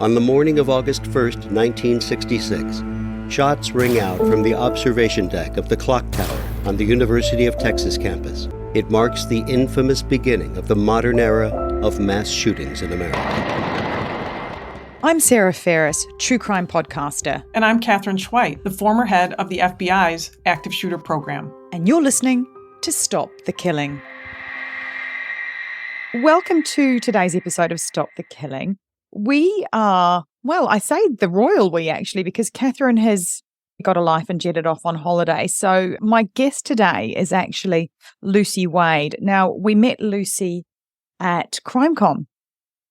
On the morning of August 1st, 1966, shots ring out from the observation deck of the clock tower on the University of Texas campus. It marks the infamous beginning of the modern era of mass shootings in America. I'm Sarah Ferris, true crime podcaster. And I'm Katherine Schweit, the former head of the FBI's active shooter program. And you're listening to Stop the Killing. Welcome to today's episode of Stop the Killing. We are, well, I say the royal we actually, because Katherine has got a life and jetted off on holiday. So my guest today is actually Lucy Wade. Now, we met Lucy at CrimeCon,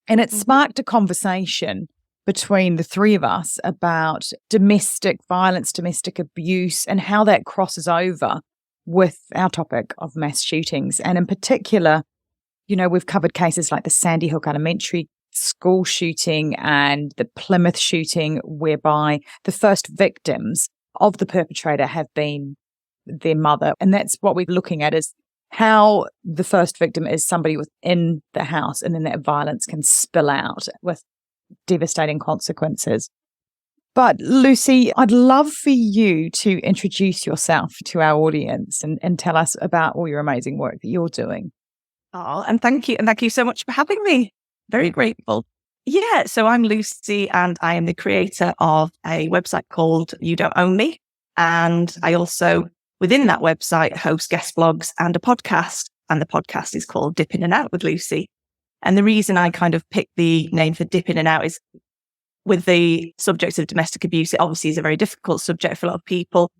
and it sparked a conversation between the three of us about domestic violence, domestic abuse, and how that crosses over with our topic of mass shootings. And in particular, you know, we've covered cases like the Sandy Hook Elementary school shooting and the Plymouth shooting, whereby the first victims of the perpetrator have been their mother. And that's what we're looking at, is how the first victim is somebody within the house, and then that violence can spill out with devastating consequences. But Lucy, I'd love for you to introduce yourself to our audience and tell us about all your amazing work that you're doing. Oh, and thank you. And thank you so much for having me. Very grateful. Yeah, so I'm Lucy, and I am the creator of a website called You Don't Own Me. And I also, within that website, host guest blogs and a podcast. And the podcast is called Dip In and Out with Lucy. And the reason I kind of picked the name for Dip In and Out is with the subject of domestic abuse, it obviously is a very difficult subject for a lot of people.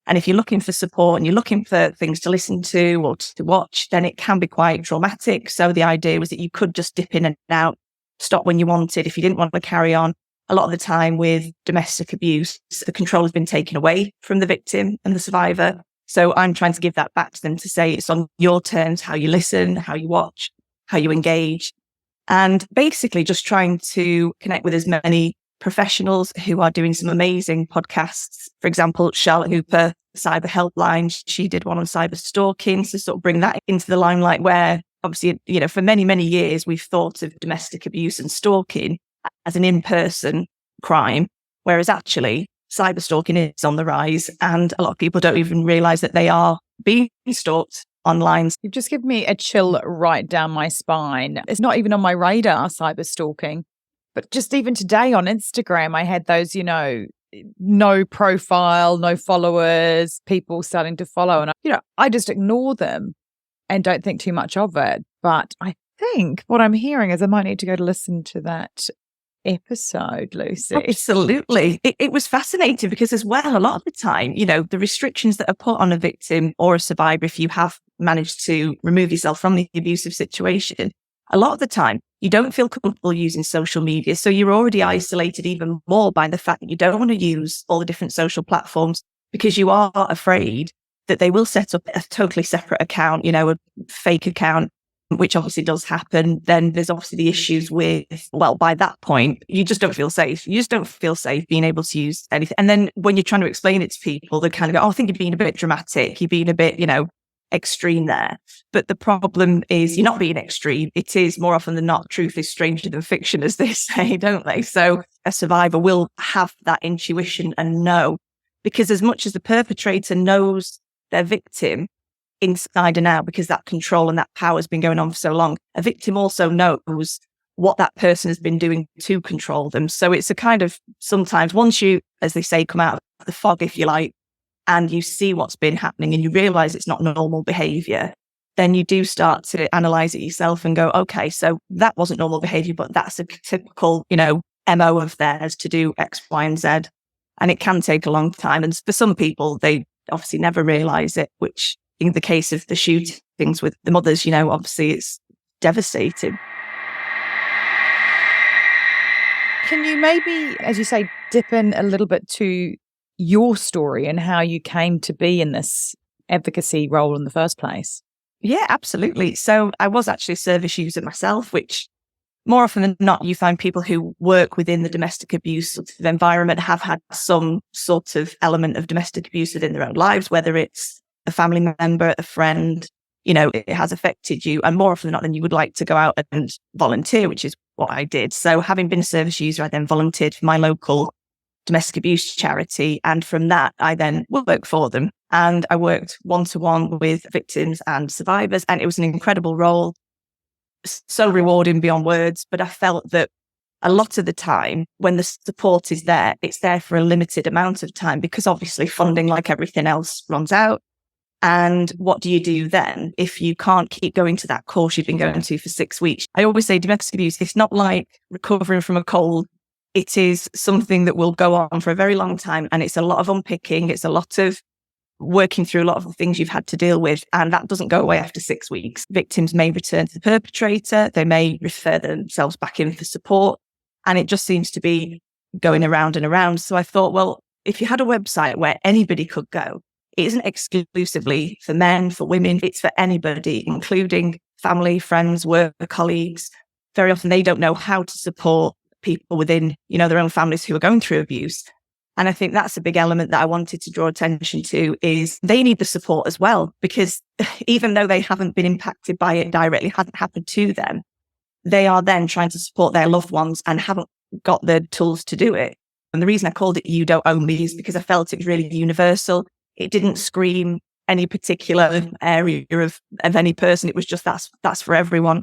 And if you're looking for support and you're looking for things to listen to or to watch, then it can be quite traumatic. So the idea was that you could just dip in and out, stop when you wanted. If you didn't want to carry on, a lot of the time with domestic abuse, the control has been taken away from the victim and the survivor. So I'm trying to give that back to them, to say it's on your terms, how you listen, how you watch, how you engage. And basically just trying to connect with as many professionals who are doing some amazing podcasts. For example, Charlotte Hooper, Cyber Helpline, she did one on cyber stalking, to sort of bring that into the limelight, where obviously, you know, for many, many years, we've thought of domestic abuse and stalking as an in-person crime, whereas actually cyber stalking is on the rise, and a lot of people don't even realize that they are being stalked online. You've just given me a chill right down my spine. It's not even on my radar, cyber stalking. But just even today on Instagram, I had those, you know, no profile, no followers, people starting to follow. And, I just ignore them and don't think too much of it. But I think what I'm hearing is I might need to go to listen to that episode, Lucy. Absolutely. It was fascinating because, as well, a lot of the time, you know, the restrictions that are put on a victim or a survivor, if you have managed to remove yourself from the abusive situation, a lot of the time, you don't feel comfortable using social media. So you're already isolated even more by the fact that you don't want to use all the different social platforms, because you are afraid that they will set up a totally separate account, you know, a fake account, which obviously does happen. Then there's obviously the issues with, well, by that point, you just don't feel safe. You just don't feel safe being able to use anything. And then when you're trying to explain it to people, they kind of go, oh, I think you're being a bit dramatic. You're being a bit, you know, extreme there. But the problem is you're not being extreme. It is more often than not, truth is stranger than fiction, as they say, don't they? So a survivor will have that intuition and know, because as much as the perpetrator knows their victim inside and out, because that control and that power has been going on for so long, a victim also knows what that person has been doing to control them. So it's a kind of, sometimes once you, as they say, come out of the fog, if you like, and you see what's been happening and you realize it's not normal behavior, then you do start to analyze it yourself and go, okay, so that wasn't normal behavior, but that's a typical, you know, MO of theirs to do X, Y, and Z. And it can take a long time. And for some people, they obviously never realize it, which in the case of the shootings with the mothers, you know, obviously it's devastating. Can you maybe, as you say, dip in a little bit to your story and how you came to be in this advocacy role in the first place? Yeah, absolutely. So I was actually a service user myself, which more often than not, you find people who work within the domestic abuse sort of environment have had some sort of element of domestic abuse within their own lives, whether it's a family member, a friend, you know, it has affected you. And more often than not, then you would like to go out and volunteer, which is what I did. So having been a service user, I then volunteered for my local domestic abuse charity. And from that, I then worked for them. And I worked one-to-one with victims and survivors. And it was an incredible role, so rewarding beyond words. But I felt that a lot of the time when the support is there, it's there for a limited amount of time because obviously funding, like everything else, runs out. And what do you do then if you can't keep going to that course you've been going to for 6 weeks? I always say domestic abuse, it's not like recovering from a cold. It is something that will go on for a very long time. And it's a lot of unpicking. It's a lot of working through a lot of the things you've had to deal with. And that doesn't go away after 6 weeks. Victims may return to the perpetrator. They may refer themselves back in for support. And it just seems to be going around and around. So I thought, well, if you had a website where anybody could go, it isn't exclusively for men, for women, it's for anybody, including family, friends, work colleagues. Very often they don't know how to support people within, their own families who are going through abuse. And I think that's a big element that I wanted to draw attention to is they need the support as well, because even though they haven't been impacted by it directly, hasn't happened to them, they are then trying to support their loved ones and haven't got the tools to do it. And the reason I called it You Don't Own Me is because I felt it was really universal. It didn't scream any particular area of any person. It was just that's for everyone.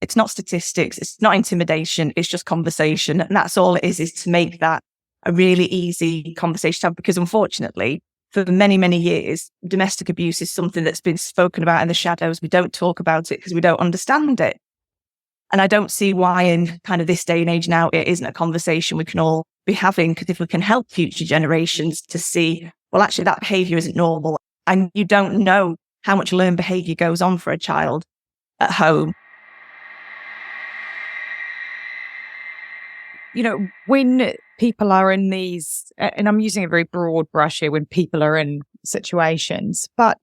It's not statistics. It's not intimidation. It's just conversation. And that's all it is to make that a really easy conversation to have. Because unfortunately, for many, many years, domestic abuse is something that's been spoken about in the shadows. We don't talk about it because we don't understand it. And I don't see why in kind of this day and age now, it isn't a conversation we can all be having. Because if we can help future generations to see, well, actually, that behavior isn't normal. And you don't know how much learned behavior goes on for a child at home. When people are in these, and I'm using a very broad brush here, when people are in situations, but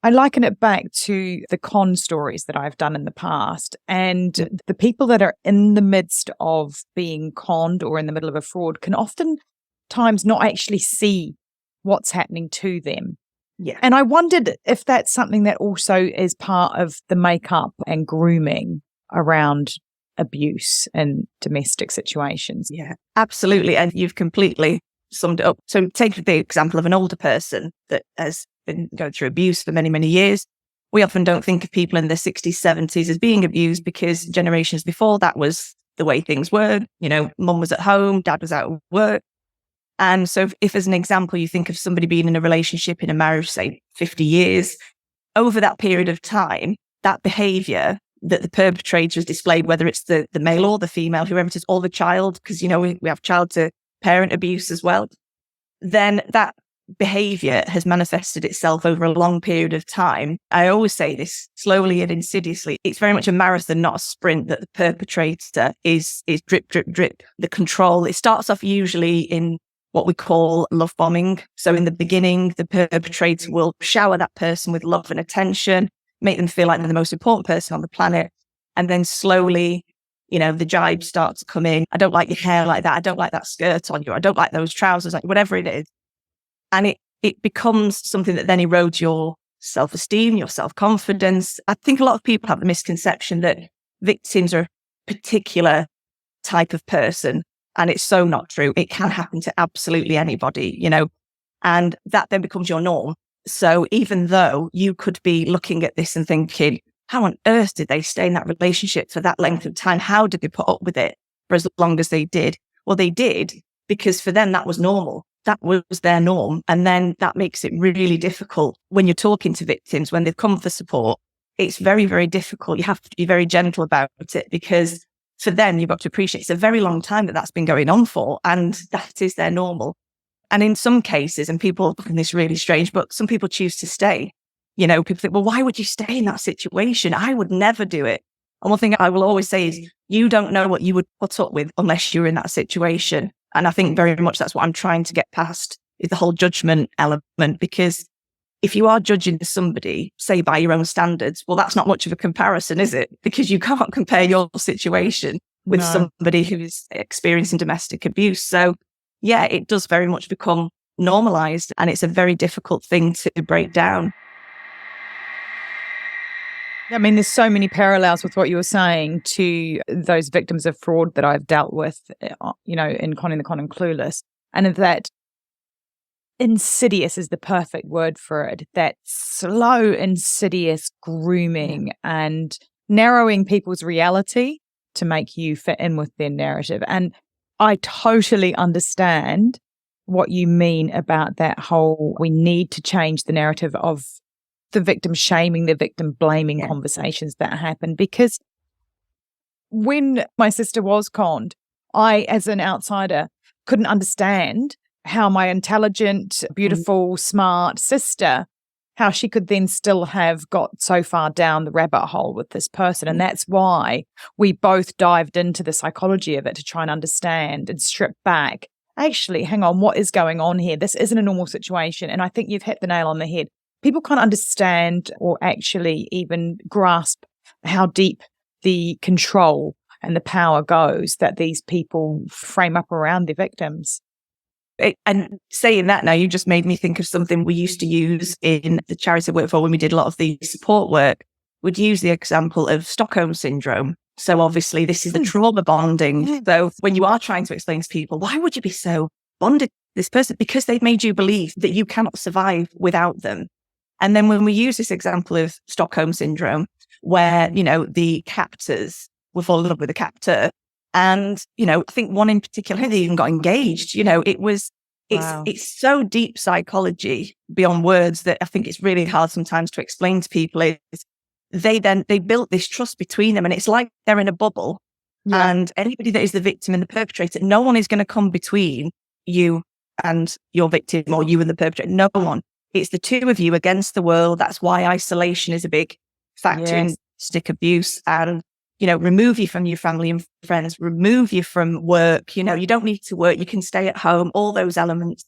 I liken it back to the con stories that I've done in the past. And the people that are in the midst of being conned or in the middle of a fraud can oftentimes not actually see what's happening to them. Yeah. And I wondered if that's something that also is part of the makeup and grooming around abuse in domestic situations. Yeah, absolutely. And you've completely summed it up. So take the example of an older person that has been going through abuse for many, many years. We often don't think of people in their 60s, 70s as being abused because generations before that was the way things were. Mum was at home, dad was out of work. And so if as an example, you think of somebody being in a relationship, in a marriage, say 50 years, over that period of time, that behavior that the perpetrator has displayed, whether it's the male or the female, whoever it is, or the child, because, we have child to parent abuse as well, then that behavior has manifested itself over a long period of time. I always say this, slowly and insidiously. It's very much a marathon, not a sprint, that the perpetrator is drip, drip, drip. The control, it starts off usually in what we call love bombing. So in the beginning, the perpetrator will shower that person with love and attention, make them feel like they're the most important person on the planet. And then slowly, the jibe starts to come in. I don't like your hair like that. I don't like that skirt on you. I don't like those trousers, like whatever it is. And it becomes something that then erodes your self-esteem, your self-confidence. I think a lot of people have the misconception that victims are a particular type of person. And it's so not true. It can happen to absolutely anybody, and that then becomes your norm. So even though you could be looking at this and thinking, how on earth did they stay in that relationship for that length of time? How did they put up with it for as long as they did? Well, they did because for them, that was normal. That was their norm. And then that makes it really difficult when you're talking to victims, when they've come for support. It's very, very difficult. You have to be very gentle about it because for them, you've got to appreciate it's a very long time that's been going on for, and that is their normal. And in some cases, and people find this really strange, but some people choose to stay. People think, well, why would you stay in that situation? I would never do it. And one thing I will always say is you don't know what you would put up with unless you're in that situation. And I think very much that's what I'm trying to get past is the whole judgment element, because if you are judging somebody, say by your own standards, well, that's not much of a comparison, is it? Because you can't compare your situation with somebody who's experiencing domestic abuse. So yeah, it does very much become normalized, and it's a very difficult thing to break down. I mean, there's so many parallels with what you were saying to those victims of fraud that I've dealt with, in Conning the Con and Clueless. And that insidious is the perfect word for it. That slow, insidious grooming and narrowing people's reality to make you fit in with their narrative. And I totally understand what you mean about that whole, we need to change the narrative of the victim shaming, the victim blaming conversations that happen. Because when my sister was conned, I, as an outsider, couldn't understand how my intelligent, beautiful, smart sister, how she could then still have got so far down the rabbit hole with this person. And that's why we both dived into the psychology of it to try and understand and strip back. Actually, hang on, what is going on here? This isn't a normal situation. And I think you've hit the nail on the head. People can't understand or actually even grasp how deep the control and the power goes that these people frame up around their victims. And saying that now, you just made me think of something we used to use in the charity I work for when we did a lot of the support work. We'd use the example of Stockholm Syndrome. So obviously this is the trauma bonding. So when you are trying to explain to people, why would you be so bonded to this person? Because they've made you believe that you cannot survive without them. And then when we use this example of Stockholm Syndrome, where, the captors were falling in love with the captor, and, I think one in particular, they even got engaged, it's so deep psychology beyond words that I think it's really hard sometimes to explain to people. They built this trust between them, and it's like they're in a bubble. Yeah. And anybody that is the victim and the perpetrator, no one is going to come between you and your victim, or you and the perpetrator. No one. It's the two of you against the world. That's why isolation is a big factor in domestic abuse, and, remove you from your family and friends, remove you from work. You don't need to work. You can stay at home, all those elements.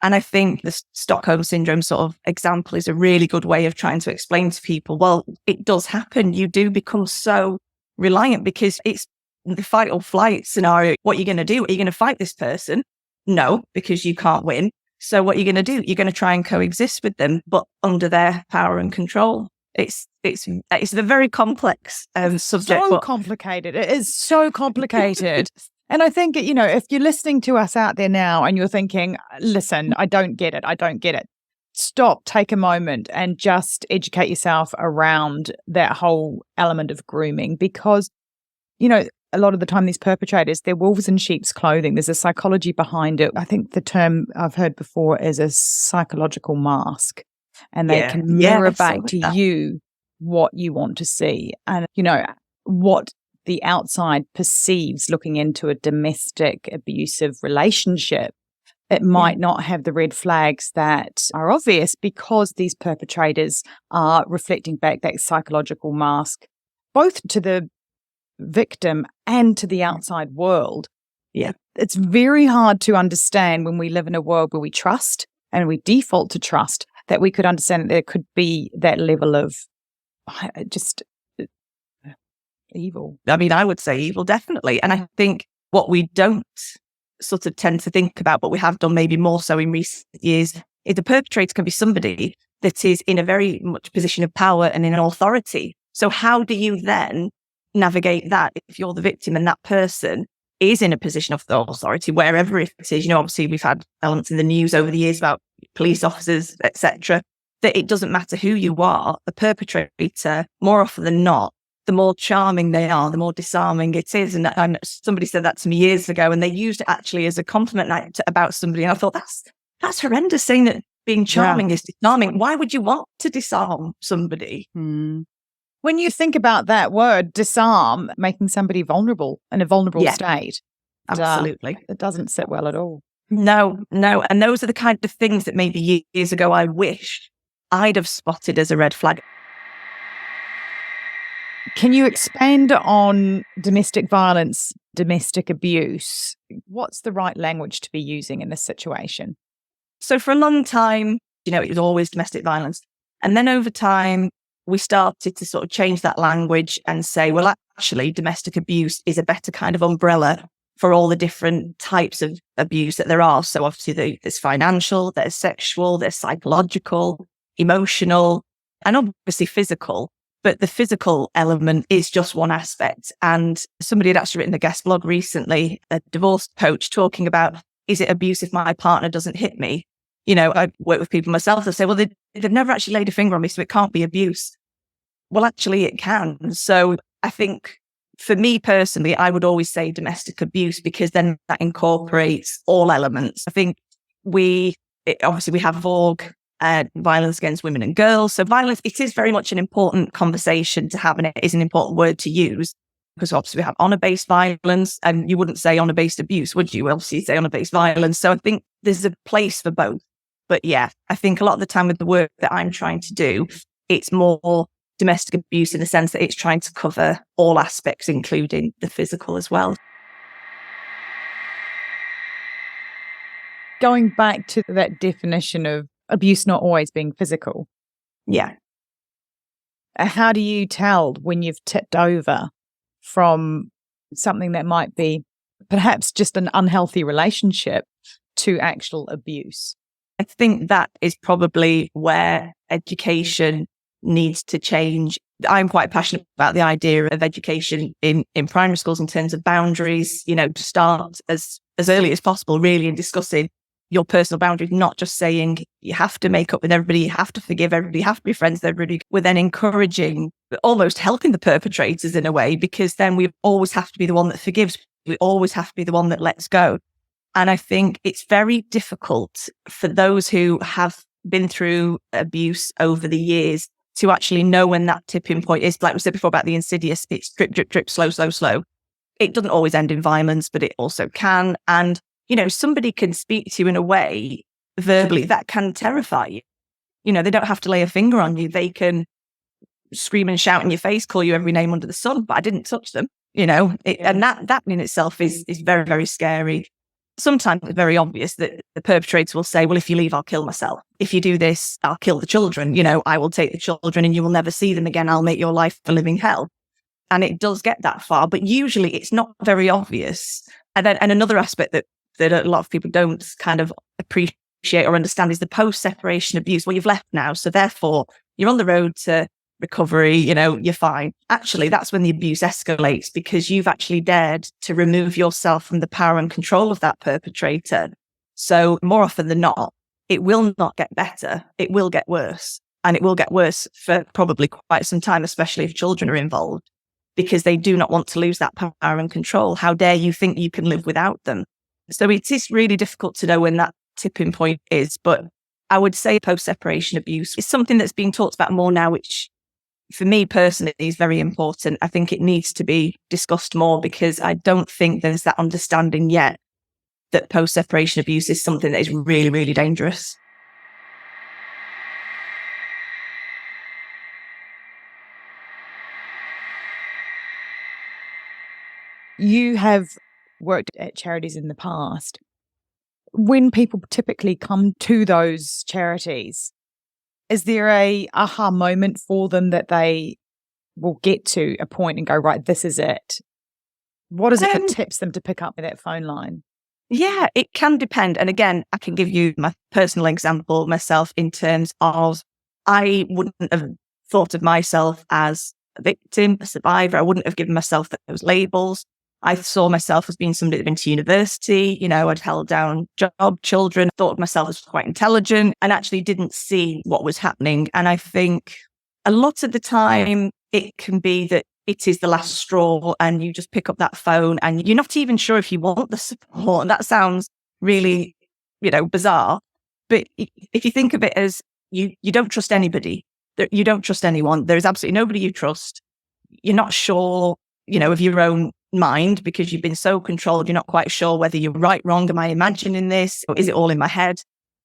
And I think the Stockholm Syndrome sort of example is a really good way of trying to explain to people, well, it does happen. You do become so reliant because it's the fight or flight scenario. What are you going to do? Are you going to fight this person? No, because you can't win. So what are you going to do? You're going to try and coexist with them, but under their power and control. It's a very complex subject. So complicated. It is so complicated. And I think, if you're listening to us out there now and you're thinking, listen, I don't get it. Stop, take a moment and just educate yourself around that whole element of grooming, because, a lot of the time these perpetrators, they're wolves in sheep's clothing. There's a psychology behind it. I think the term I've heard before is a psychological mask, and they can mirror back to you what you want to see, and, what the outside perceives looking into a domestic abusive relationship. It might not have the red flags that are obvious, because these perpetrators are reflecting back that psychological mask, both to the victim and to the outside world. Yeah. It's very hard to understand when we live in a world where we trust and we default to trust, that we could understand that there could be that level of just evil. I mean, I would say evil, definitely. And I think what we don't sort of tend to think about, but we have done maybe more so in recent years, is the perpetrator can be somebody that is in a very much position of power and in authority. So how do you then navigate that if you're the victim and that person is in a position of authority, wherever it is? Obviously we've had elements in the news over the years about police officers, etc., that it doesn't matter who you are, the perpetrator, more often than not, the more charming they are, the more disarming it is. And somebody said that to me years ago, and they used it actually as a compliment about somebody. And I thought, that's horrendous, saying that being charming is disarming. Why would you want to disarm somebody? When you think about that word, disarm, making somebody vulnerable in a vulnerable state. Absolutely. It doesn't sit well at all. No. And those are the kind of things that maybe years ago I wish I'd have spotted as a red flag. Can you expand on domestic violence, domestic abuse? What's the right language to be using in this situation? So for a long time, it was always domestic violence. And then over time, we started to sort of change that language and say, well, actually, domestic abuse is a better kind of umbrella for all the different types of abuse that there are. So obviously there's financial, there's sexual, there's psychological, emotional, and obviously physical. But the physical element is just one aspect. And somebody had actually written a guest blog recently, a divorce coach, talking about, is it abuse if my partner doesn't hit me? You know, I work with people myself that say, well, they've never actually laid a finger on me, so it can't be abuse. Well, actually it can. So I think for me personally, I would always say domestic abuse, because then that incorporates all elements. I think obviously we have VAWG, violence against women and girls. So violence, it is very much an important conversation to have, and it is an important word to use, because obviously we have honour-based violence, and you wouldn't say honour-based abuse, would you? Obviously, you'd say honour-based violence. So I think there's a place for both. But yeah, I think a lot of the time with the work that I'm trying to do, it's more domestic abuse in the sense that it's trying to cover all aspects, including the physical as well. Going back to that definition of abuse not always being physical. Yeah. How do you tell when you've tipped over from something that might be perhaps just an unhealthy relationship to actual abuse? I think that is probably where education needs to change. I'm quite passionate about the idea of education in primary schools in terms of boundaries, you know, to start as early as possible, really, in discussing your personal boundaries, not just saying you have to make up with everybody, you have to forgive everybody, you have to be friends with everybody. We're then encouraging, almost helping the perpetrators in a way, because then we always have to be the one that forgives. We always have to be the one that lets go. And I think it's very difficult for those who have been through abuse over the years to actually know when that tipping point is. Like we said before about the insidious, it's drip, drip, drip, slow, slow, slow. It doesn't always end in violence, but it also can. And, you know, somebody can speak to you in a way verbally that can terrify you. You know, they don't have to lay a finger on you. They can scream and shout in your face, call you every name under the sun, but I didn't touch them, you know, and that in itself is very, very scary. Sometimes it's very obvious that the perpetrator will say, well, if you leave, I'll kill myself. If you do this, I'll kill the children. You know, I will take the children and you will never see them again. I'll make your life a living hell. And it does get that far, but usually it's not very obvious. And another aspect that a lot of people don't kind of appreciate or understand is the post-separation abuse. Well, you've left now, so therefore you're on the road to recovery, you know, you're fine. Actually, that's when the abuse escalates, because you've actually dared to remove yourself from the power and control of that perpetrator. So more often than not, it will not get better. It will get worse. And it will get worse for probably quite some time, especially if children are involved, because they do not want to lose that power and control. How dare you think you can live without them? So it is really difficult to know when that tipping point is. But I would say post-separation abuse is something that's being talked about more now, which for me personally is very important. I think it needs to be discussed more, because I don't think there's that understanding yet that post-separation abuse is something that is really, really dangerous. You have worked at charities in the past. When people typically come to those charities, is there a aha moment for them that they will get to a point and go, right, this is it? What is it that tips them to pick up that phone line? Yeah, it can depend. And again, I can give you my personal example myself in terms of I wouldn't have thought of myself as a victim, a survivor. I wouldn't have given myself those labels. I saw myself as being somebody that had been to university. You know, I'd held down job, children, thought of myself as quite intelligent, and actually didn't see what was happening. And I think a lot of the time it can be that it is the last straw, and you just pick up that phone and you're not even sure if you want the support. And that sounds really, you know, bizarre. But if you think of it as you don't trust anybody, you don't trust anyone. There is absolutely nobody you trust. You're not sure, you know, of your own mind, because you've been so controlled. You're not quite sure whether you're right, wrong. Am I imagining this, or is it all in my head?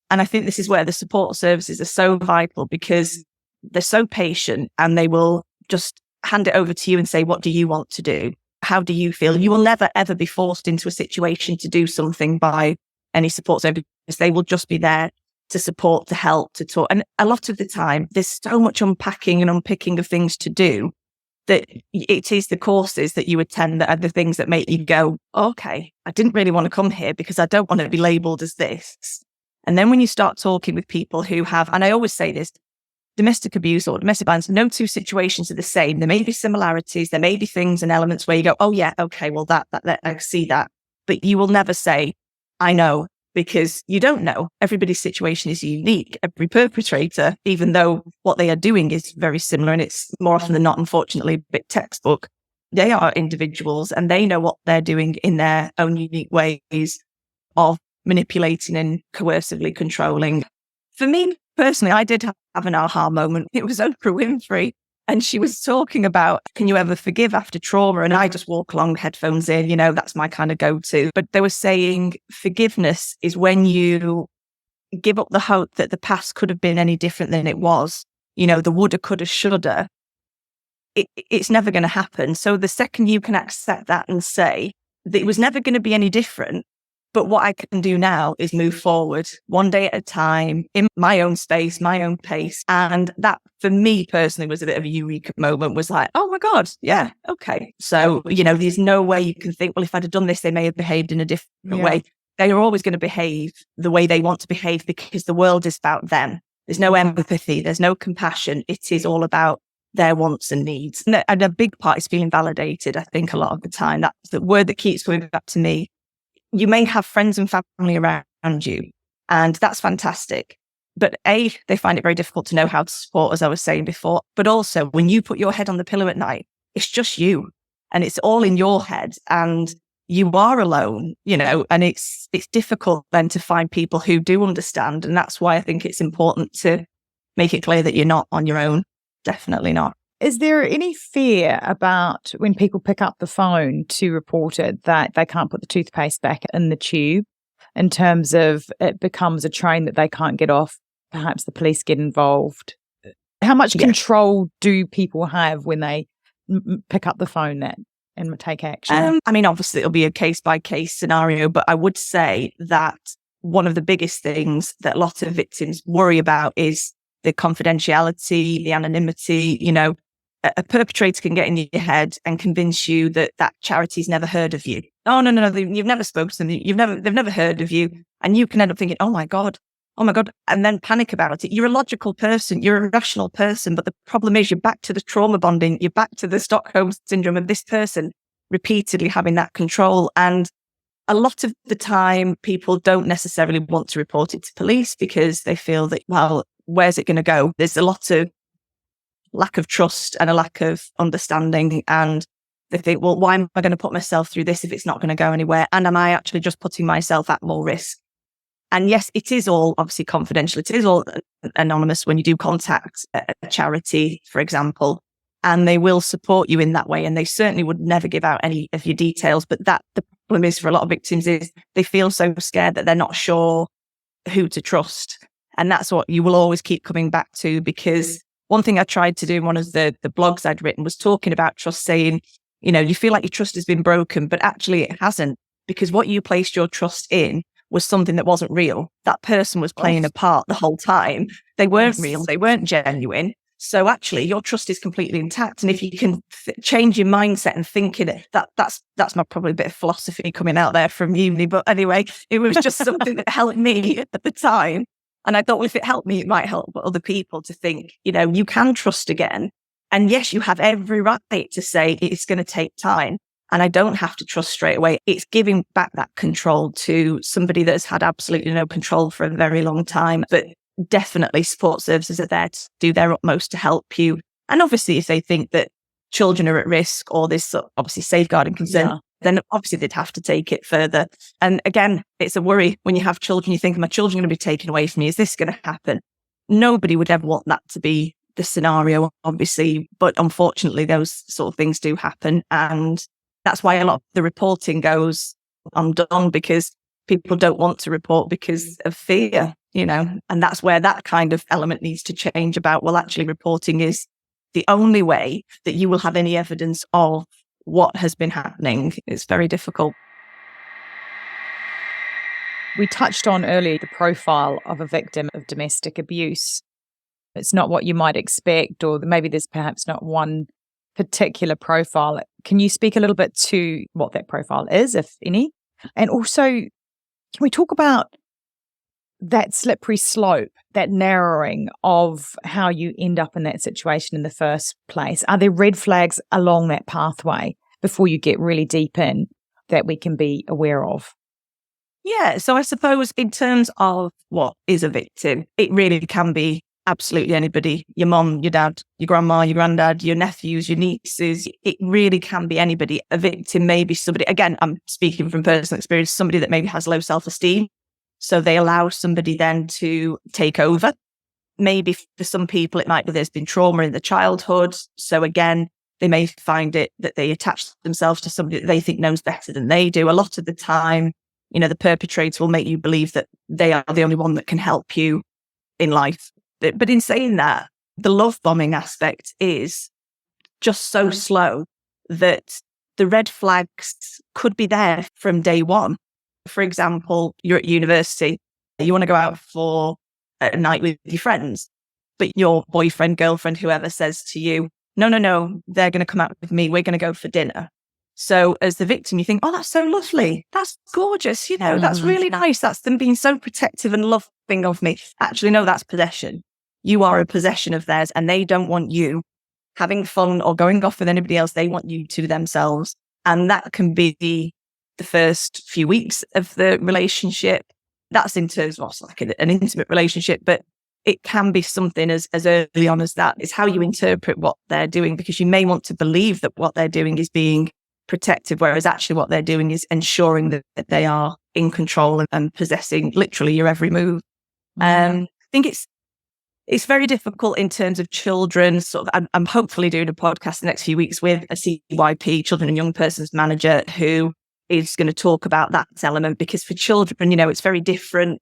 And I think this is where the support services are so vital, because they're so patient and they will just hand it over to you and say, what do you want to do? How do you feel? You will never, ever be forced into a situation to do something by any support service. They will just be there to support, to help, to talk. And a lot of the time, there's so much unpacking and unpicking of things to do, that it is the courses that you attend that are the things that make you go, okay, I didn't really want to come here because I don't want to be labelled as this. And then when you start talking with people who have, and I always say this, domestic abuse or domestic violence, no two situations are the same. There may be similarities. There may be things and elements where you go, oh yeah, okay, well that I see that. But you will never say, I know, because you don't know. Everybody's situation is unique. Every perpetrator, even though what they are doing is very similar, and it's more often than not, unfortunately, a bit textbook, they are individuals and they know what they're doing in their own unique ways of manipulating and coercively controlling. For me personally, I did have an aha moment. It was Oprah Winfrey, and she was talking about, can you ever forgive after trauma? And I just walk along, headphones in, you know, that's my kind of go-to. But they were saying forgiveness is when you give up the hope that the past could have been any different than it was. You know, the woulda, coulda, shoulda. It's never going to happen. So the second you can accept that and say that it was never going to be any different, but what I can do now is move forward one day at a time in my own space, my own pace. And that for me personally was a bit of a eureka moment, was like, oh my God, yeah, okay. So, you know, there's no way you can think, well, if I'd have done this, they may have behaved in a different way. They are always going to behave the way they want to behave because the world is about them. There's no empathy. There's no compassion. It is all about their wants and needs. And a big part is feeling validated, I think, a lot of the time. That's the word that keeps coming back to me. You may have friends and family around you, and that's fantastic. But A, they find it very difficult to know how to support, as I was saying before. But also, when you put your head on the pillow at night, it's just you, and it's all in your head, and you are alone, you know, and it's difficult then to find people who do understand. And that's why I think it's important to make it clear that you're not on your own. Definitely not. Is there any fear about when people pick up the phone to report it that they can't put the toothpaste back in the tube, in terms of it becomes a train that they can't get off? Perhaps the police get involved. How much control do people have when they pick up the phone and take action? I mean, obviously it'll be a case by case scenario, but I would say that one of the biggest things that a lot of victims worry about is the confidentiality, the anonymity. You know, a perpetrator can get in your head and convince you that charity's never heard of you. Oh, no, you've never spoken to them. They've never heard of you. And you can end up thinking, oh my God, and then panic about it. You're a logical person. You're a rational person. But the problem is you're back to the trauma bonding. You're back to the Stockholm syndrome of this person repeatedly having that control. And a lot of the time, people don't necessarily want to report it to police because they feel that, well, where's it going to go? There's a lot of lack of trust and a lack of understanding. And they think, well, why am I going to put myself through this if it's not going to go anywhere? And am I actually just putting myself at more risk? And yes, it is all obviously confidential. It is all anonymous when you do contact a charity, for example, and they will support you in that way. And they certainly would never give out any of your details. But that the problem is for a lot of victims is they feel so scared that they're not sure who to trust. And that's what you will always keep coming back to, because one thing I tried to do in one of the blogs I'd written was talking about trust, saying, you know, you feel like your trust has been broken, but actually it hasn't, because what you placed your trust in was something that wasn't real. That person was playing a part the whole time. They weren't real. They weren't genuine. So actually your trust is completely intact. And if you can change your mindset and think in it, that's my probably a bit of philosophy coming out there from uni. But anyway, it was just something that helped me at the time. And I thought, well, if it helped me, it might help other people to think, you know, you can trust again. And yes, you have every right to say it's going to take time. And I don't have to trust straight away. It's giving back that control to somebody that's had absolutely no control for a very long time. But definitely support services are there to do their utmost to help you. And obviously, if they think that children are at risk or there's obviously safeguarding concern, then obviously they'd have to take it further. And again, it's a worry when you have children. You think, my children are going to be taken away from me. Is this going to happen? Nobody would ever want that to be the scenario, obviously. But unfortunately, those sort of things do happen. And that's why a lot of the reporting goes undone, because people don't want to report because of fear, you know. And that's where that kind of element needs to change about, well, actually reporting is the only way that you will have any evidence of what has been happening. It's very difficult. We touched on earlier the profile of a victim of domestic abuse. It's not what you might expect, or maybe there's perhaps not one particular profile. Can you speak a little bit to what that profile is, if any? And also, can we talk about that slippery slope, that narrowing of how you end up in that situation in the first place? Are there red flags along that pathway before you get really deep in that we can be aware of? Yeah. So I suppose in terms of what is a victim, it really can be absolutely anybody. Your mom, your dad, your grandma, your granddad, your nephews, your nieces. It really can be anybody. A victim may be somebody, again, I'm speaking from personal experience, somebody that maybe has low self-esteem. So they allow somebody then to take over. Maybe for some people, it might be there's been trauma in the childhood. So again, they may find it that they attach themselves to somebody that they think knows better than they do. A lot of the time, the perpetrator will make you believe that they are the only one that can help you in life. But in saying that, the love bombing aspect is just so slow that the red flags could be there from day one. For example, you're at university, you want to go out for a night with your friends, but your boyfriend, girlfriend, whoever says to you, no, they're going to come out with me. We're going to go for dinner. So as the victim, you think, oh, that's so lovely. That's gorgeous. That's really nice. That's them being so protective and loving of me. Actually, no, that's possession. You are a possession of theirs and they don't want you having fun or going off with anybody else. They want you to themselves. And that can be the first few weeks of the relationship. That's in terms of like an intimate relationship, but it can be something as early on as that. It's how you interpret what they're doing, because you may want to believe that what they're doing is being protective, whereas actually what they're doing is ensuring that they are in control and possessing literally your every move. I think it's very difficult in terms of children. Sort of, I'm hopefully doing a podcast the next few weeks with a CYP, Children and Young Persons Manager, who is going to talk about that element, because for children, it's very different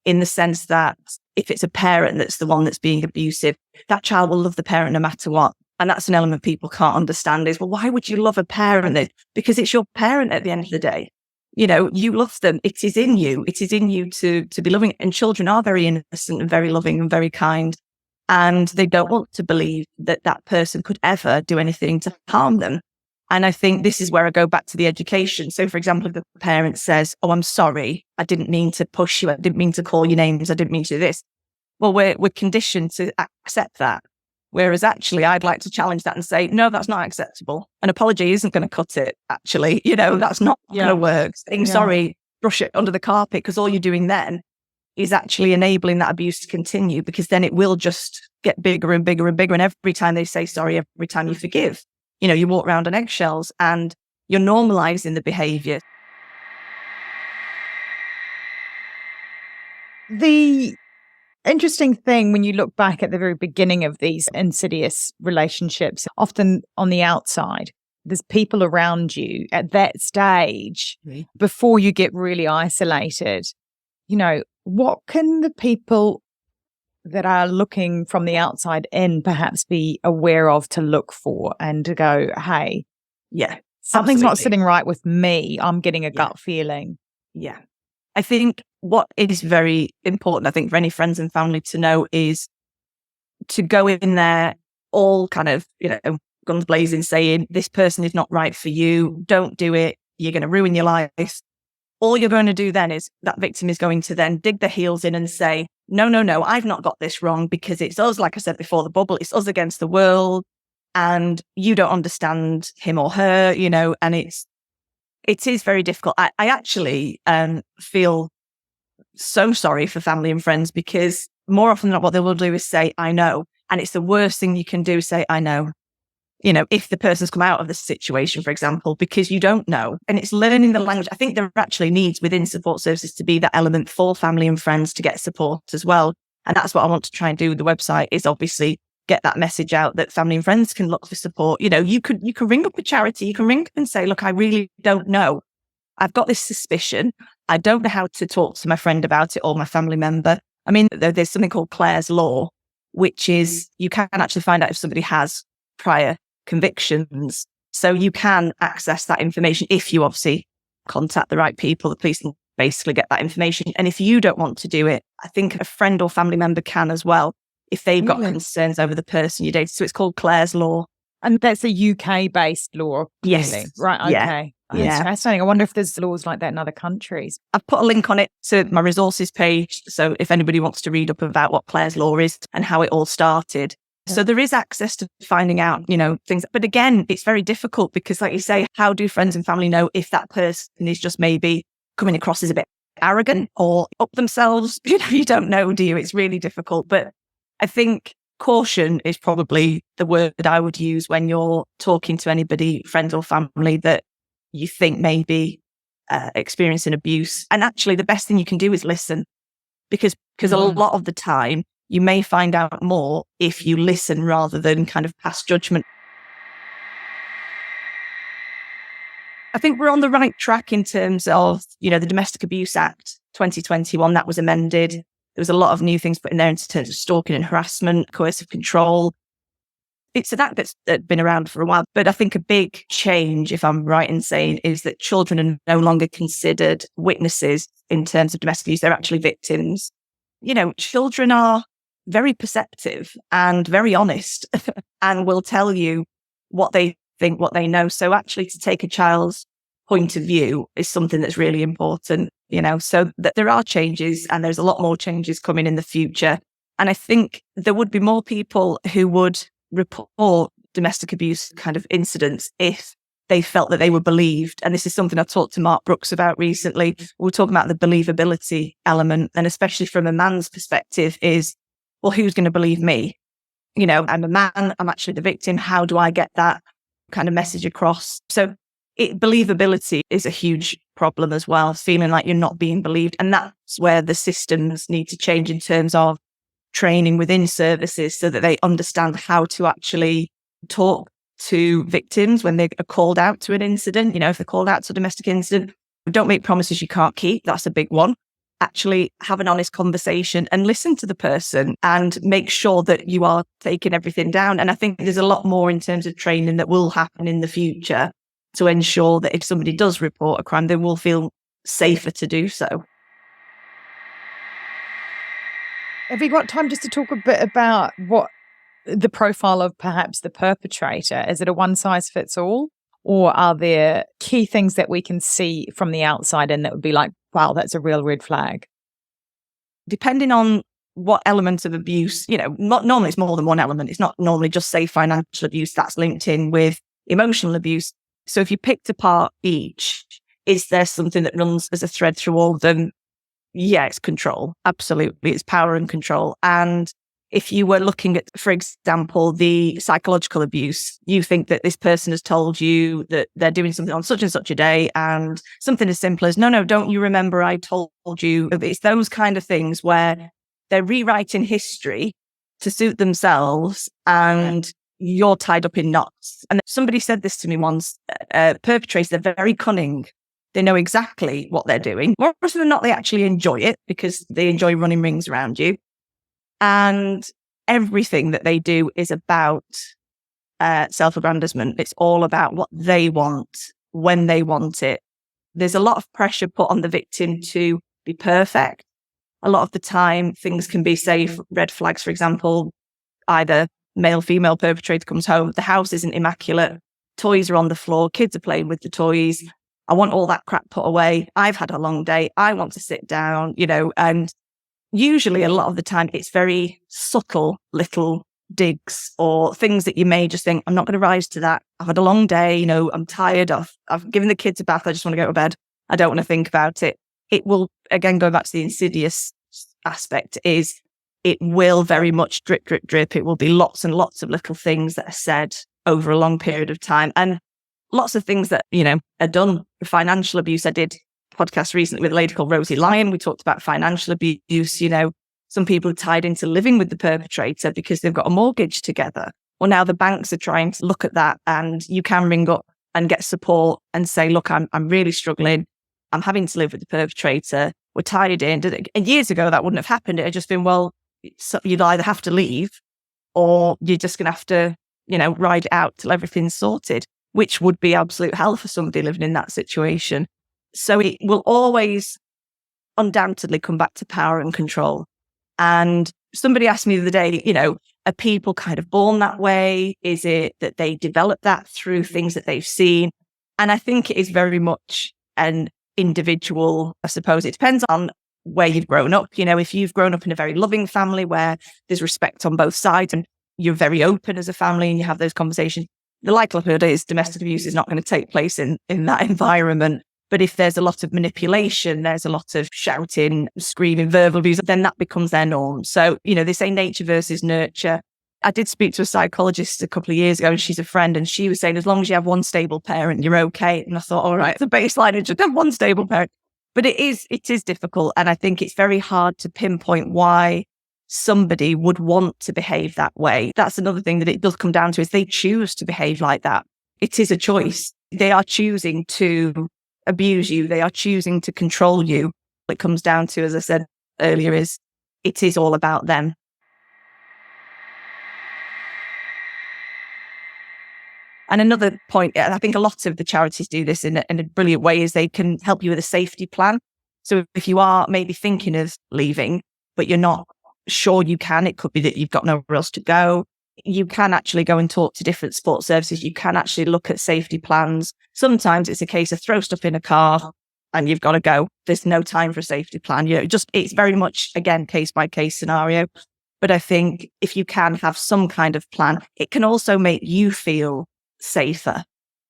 in the sense that if it's a parent that's the one that's being abusive, that child will love the parent no matter what. And that's an element people can't understand is, well, why would you love a parent? Because it's your parent at the end of the day. You love them. It is in you. It is in you to be loving. And children are very innocent and very loving and very kind. And they don't want to believe that that person could ever do anything to harm them. And I think this is where I go back to the education. So, for example, if the parent says, oh, I'm sorry, I didn't mean to push you. I didn't mean to call you names. I didn't mean to do this. Well, we're conditioned to accept that. Whereas actually, I'd like to challenge that and say, no, that's not acceptable. An apology isn't going to cut it, actually. That's not going to work. Saying sorry, brush it under the carpet, because all you're doing then is actually enabling that abuse to continue, because then it will just get bigger and bigger and bigger. And every time they say sorry, every time you forgive, you walk around on eggshells and you're normalizing the behavior. The interesting thing when you look back at the very beginning of these insidious relationships, often on the outside, there's people around you at that stage before you get really isolated. What can the people that are looking from the outside in perhaps be aware of to look for and to go, hey, something's not sitting right with me. I'm getting a gut feeling. Yeah. I think what is very important, I think, for any friends and family to know is to go in there all kind of, guns blazing, saying, this person is not right for you. Don't do it. You're going to ruin your life. All you're going to do then is that victim is going to then dig their heels in and say, no, I've not got this wrong, because it's us, like I said before, the bubble, it's us against the world, and you don't understand him or her, and it is very difficult. I actually feel so sorry for family and friends, because more often than not, what they will do is say, I know. And it's the worst thing you can do, say, I know. If the person's come out of the situation, for example, because you don't know. And it's learning the language. I think there actually needs within support services to be that element for family and friends to get support as well. And that's what I want to try and do with the website, is obviously get that message out that family and friends can look for support. You can ring up a charity, you can ring up and say, look, I really don't know. I've got this suspicion. I don't know how to talk to my friend about it or my family member. I mean, there's something called Clare's Law, which is you can actually find out if somebody has prior convictions. So you can access that information if you obviously contact the right people. The police can basically get that information. And if you don't want to do it, I think a friend or family member can as well, if they've got concerns over the person you dated. So it's called Clare's Law. And that's a UK-based law, Yes. clearly. Right, Yeah. okay. Oh, that's Yeah. fascinating. I wonder if there's laws like that in other countries. I've put a link on it to my resources page. So if anybody wants to read up about what Clare's Law is and how it all started. So there is access to finding out, things. But again, it's very difficult because, like you say, how do friends and family know if that person is just maybe coming across as a bit arrogant or up themselves? You don't know, do you? It's really difficult. But I think caution is probably the word that I would use when you're talking to anybody, friends or family, that you think may be experiencing abuse. And actually, the best thing you can do is listen, because a lot of the time you may find out more if you listen rather than kind of pass judgment. I think we're on the right track in terms of, the Domestic Abuse Act 2021 that was amended. There was a lot of new things put in there in terms of stalking and harassment, coercive control. It's an act that's been around for a while, but I think a big change, if I'm right in saying, is that children are no longer considered witnesses in terms of domestic abuse. They're actually victims. Children are very perceptive and very honest and will tell you what they think, what they know. So actually to take a child's point of view is something that's really important, so that there are changes and there's a lot more changes coming in the future. And I think there would be more people who would report domestic abuse kind of incidents if they felt that they were believed. And this is something I talked to Mark Brooks about recently. We were talking about the believability element, and especially from a man's perspective is, well, who's going to believe me? I'm a man, I'm actually the victim. How do I get that kind of message across? So believability is a huge problem as well, feeling like you're not being believed. And that's where the systems need to change in terms of training within services so that they understand how to actually talk to victims when they are called out to an incident. If they're called out to a domestic incident, don't make promises you can't keep. That's a big one. Actually have an honest conversation and listen to the person and make sure that you are taking everything down. And I think there's a lot more in terms of training that will happen in the future to ensure that if somebody does report a crime, they will feel safer to do so. Have you got time just to talk a bit about what the profile of perhaps the perpetrator? Is it a one size fits all? Or are there key things that we can see from the outside and that would be like, wow, that's a real red flag? Depending on what element of abuse, normally it's more than one element. It's not normally just, say, financial abuse that's linked in with emotional abuse. So if you picked apart each, is there something that runs as a thread through all of them? Yeah, it's control. Absolutely. It's power and control. And if you were looking at, for example, the psychological abuse, you think that this person has told you that they're doing something on such and such a day, and something as simple as, no, don't you remember I told you? It's those kind of things where they're rewriting history to suit themselves and you're tied up in knots. And somebody said this to me once, perpetrators, they're very cunning. They know exactly what they're doing. More often than not, they actually enjoy it because they enjoy running rings around you. And everything that they do is about self-aggrandizement. It's all about what they want, when they want it. There's a lot of pressure put on the victim to be perfect. A lot of the time, things can be, say, red flags, for example, either male, female perpetrator comes home, the house isn't immaculate, toys are on the floor, kids are playing with the toys. I want all that crap put away. I've had a long day. I want to sit down, and usually a lot of the time it's very subtle little digs or things that you may just think, I'm not going to rise to that. I've had a long day, I'm tired. I've given the kids a bath. I just want to go to bed. I don't want to think about it. It will, again, go back to the insidious aspect, is it will very much drip, drip, drip. It will be lots and lots of little things that are said over a long period of time. And lots of things that, are done. Financial abuse. I did a podcast recently with a lady called Rosie Lyon. We talked about financial abuse. Some people are tied into living with the perpetrator because they've got a mortgage together. Well, now the banks are trying to look at that, and you can ring up and get support and say, look, I'm really struggling. I'm having to live with the perpetrator. We're tied in. And years ago, that wouldn't have happened. It had just been, well, you'd either have to leave or you're just going to have to, ride it out till everything's sorted, which would be absolute hell for somebody living in that situation. So it will always undoubtedly come back to power and control. And somebody asked me the other day, Are people kind of born that way? Is it that they develop that through things that they've seen? And I think it is very much an individual, I suppose. It depends on where you've grown up. You know, if you've grown up in a very loving family where there's respect on both sides and you're very open as a family and you have those conversations, the likelihood is domestic abuse is not going to take place in that environment. But if there's a lot of manipulation, there's a lot of shouting, screaming, verbal abuse, then that becomes their norm. So, you know, they say nature versus nurture. I did speak to a psychologist a couple of years ago, and she's a friend, and she was saying, as long as you have one stable parent, you're okay. And I thought, all right, the baseline is just have one stable parent. But it is difficult. And I think it's very hard to pinpoint why somebody would want to behave that way. That's another thing that it does come down to, is they choose to behave like that. It is a choice. They are choosing to abuse you. They are choosing to control you. What it comes down to, as I said earlier, is it is all about them. And another point, I think a lot of the charities do this in a brilliant way, is they can help you with a safety plan. So if you are maybe thinking of leaving, but you're not sure you can, it could be that you've got nowhere else to go. You can actually go and talk to different support services. You can actually look at safety plans. Sometimes it's a case of throw stuff in a car and you've got to go. There's no time for a safety plan. You know, it's very much, again, case by case scenario. But I think if you can have some kind of plan, it can also make you feel safer,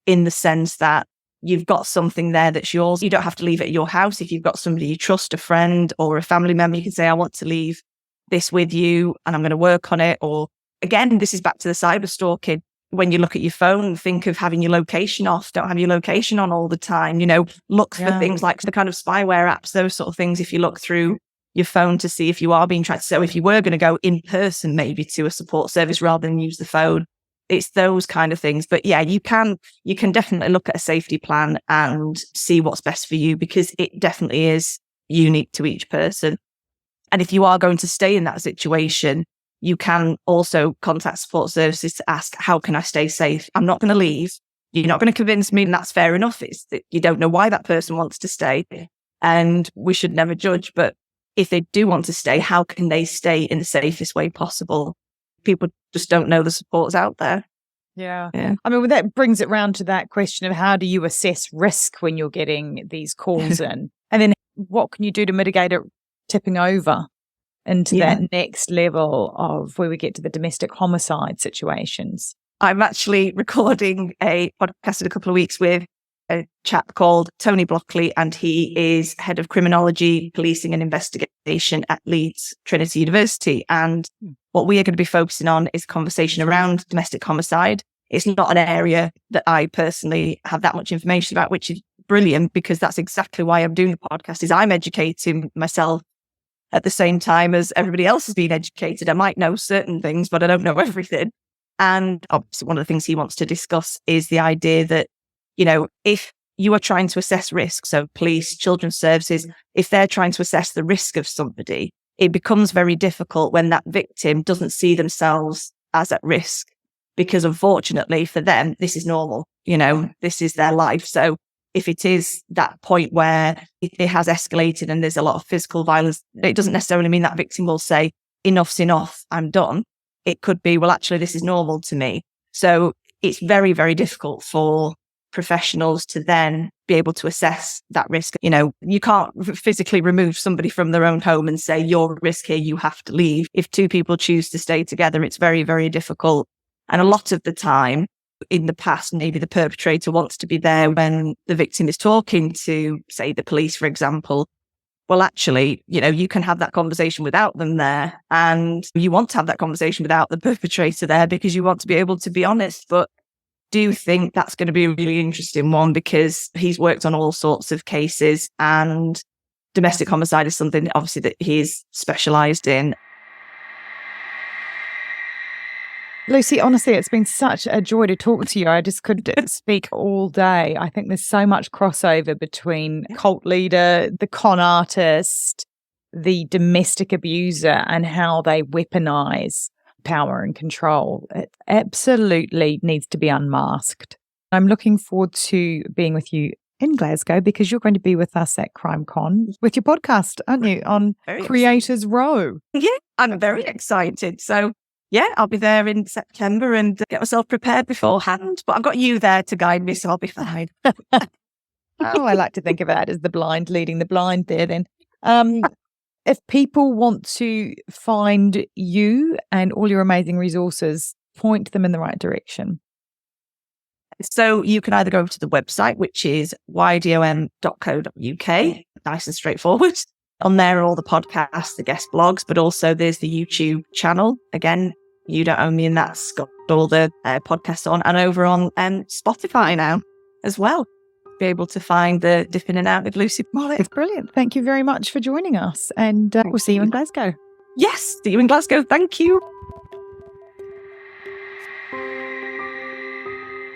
in the sense that you've got something there that's yours. You don't have to leave it at your house. If you've got somebody you trust, a friend or a family member, you can say, I want to leave this with you and I'm going to work on it. Or again, this is back to the cyber stalking. When you look at your phone, think of having your location off. Don't have your location on all the time. You know, look for things like the kind of spyware apps, those sort of things. If you look through your phone to see if you are being tracked. So if you were going to go in person, maybe to a support service rather than use the phone, it's those kind of things. But yeah, you can definitely look at a safety plan and see what's best for you, because it definitely is unique to each person. And if you are going to stay in that situation, you can also contact support services to ask, how can I stay safe? I'm not going to leave. You're not going to convince me, and that's fair enough. It's that you don't know why that person wants to stay, and we should never judge. But if they do want to stay, how can they stay in the safest way possible? People just don't know the supports out there. Yeah. I mean, well, that brings it round to that question of how do you assess risk when you're getting these calls in? And then what can you do to mitigate it tipping over into that next level of where we get to the domestic homicide situations? I'm actually recording a podcast in a couple of weeks with a chap called Tony Blockley, and he is head of criminology, policing and investigation at Leeds Trinity University. And what we are going to be focusing on is a conversation around domestic homicide. It's not an area that I personally have that much information about, which is brilliant, because that's exactly why I'm doing the podcast, is I'm educating myself at the same time as everybody else has been educated. I might know certain things, but I don't know everything. And obviously one of the things he wants to discuss is the idea that, you know, if you are trying to assess risk, so police, children's services, if they're trying to assess the risk of somebody, it becomes very difficult when that victim doesn't see themselves as at risk, because unfortunately for them, this is normal. You know, this is their life. So if it is that point where it has escalated and there's a lot of physical violence, it doesn't necessarily mean that victim will say, enough's enough, I'm done. It could be, well, actually, this is normal to me. So it's very, very difficult for professionals to then be able to assess that risk. You know, you can't physically remove somebody from their own home and say, you're at risk here, you have to leave. If two people choose to stay together, it's very, very difficult. And a lot of the time, in the past, maybe the perpetrator wants to be there when the victim is talking to, say, the police, for example. Well, actually, you know, you can have that conversation without them there. And you want to have that conversation without the perpetrator there because you want to be able to be honest. But do think that's going to be a really interesting one, because he's worked on all sorts of cases, and domestic homicide is something obviously that he's specialised in. Lucy, honestly, it's been such a joy to talk to you. I just could speak all day. I think there's so much crossover between cult leader, the con artist, the domestic abuser, and how they weaponize power and control. It absolutely needs to be unmasked. I'm looking forward to being with you in Glasgow, because you're going to be with us at CrimeCon with your podcast, aren't you, on Creators Row? Yeah, I'm very excited. So Yeah, I'll be there in September and get myself prepared beforehand. But I've got you there to guide me, so I'll be fine. Oh, I like to think of that as the blind leading the blind there then. If people want to find you and all your amazing resources, point them in the right direction. So you can either go over to the website, which is ydom.co.uk, nice and straightforward. On there are all the podcasts, the guest blogs, but also there's the YouTube channel. Again, You Don't Own Me, and that's got all the podcasts on, and over on Spotify now as well. Be able to find the Dip In and Out with Lucy Mollett. It's brilliant. Thank you very much for joining us, and we'll see you in Glasgow. Yes, see you in Glasgow. Thank you.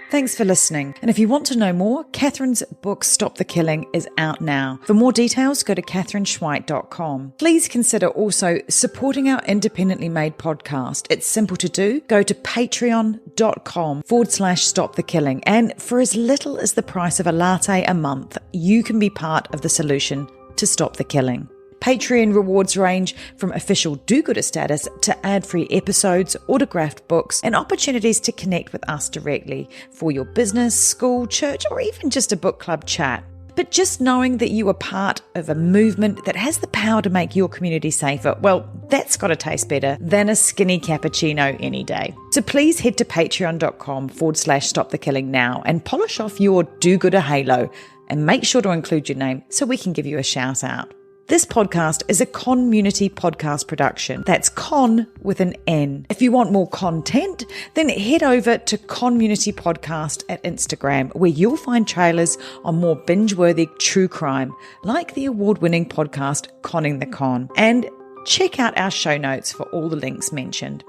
Thanks for listening. And if you want to know more, Catherine's book, Stop the Killing, is out now. For more details, go to catherineschweit.com. Please consider also supporting our independently made podcast. It's simple to do. Go to patreon.com/Stop the Killing. And for as little as the price of a latte a month, you can be part of the solution to stop the killing. Patreon rewards range from official do-gooder status to ad-free episodes, autographed books, and opportunities to connect with us directly for your business, school, church, or even just a book club chat. But just knowing that you are part of a movement that has the power to make your community safer, well, that's got to taste better than a skinny cappuccino any day. So please head to patreon.com/Stop the Killing now and polish off your do-gooder halo, and make sure to include your name so we can give you a shout out. This podcast is a Conmunity podcast production. That's Con with an N. If you want more content, then head over to Conmunity Podcast at Instagram, where you'll find trailers on more binge-worthy true crime, like the award-winning podcast Conning the Con. And check out our show notes for all the links mentioned.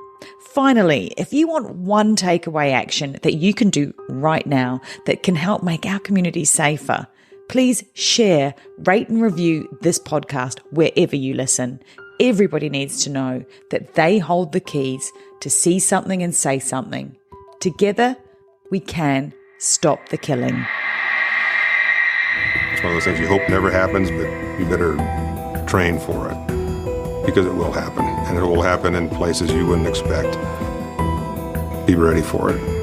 Finally, if you want one takeaway action that you can do right now that can help make our community safer, please share, rate and review this podcast wherever you listen. Everybody needs to know that they hold the keys to see something and say something. Together, we can stop the killing. It's one of those things you hope never happens, but you better train for it, because it will happen, and it will happen in places you wouldn't expect. Be ready for it.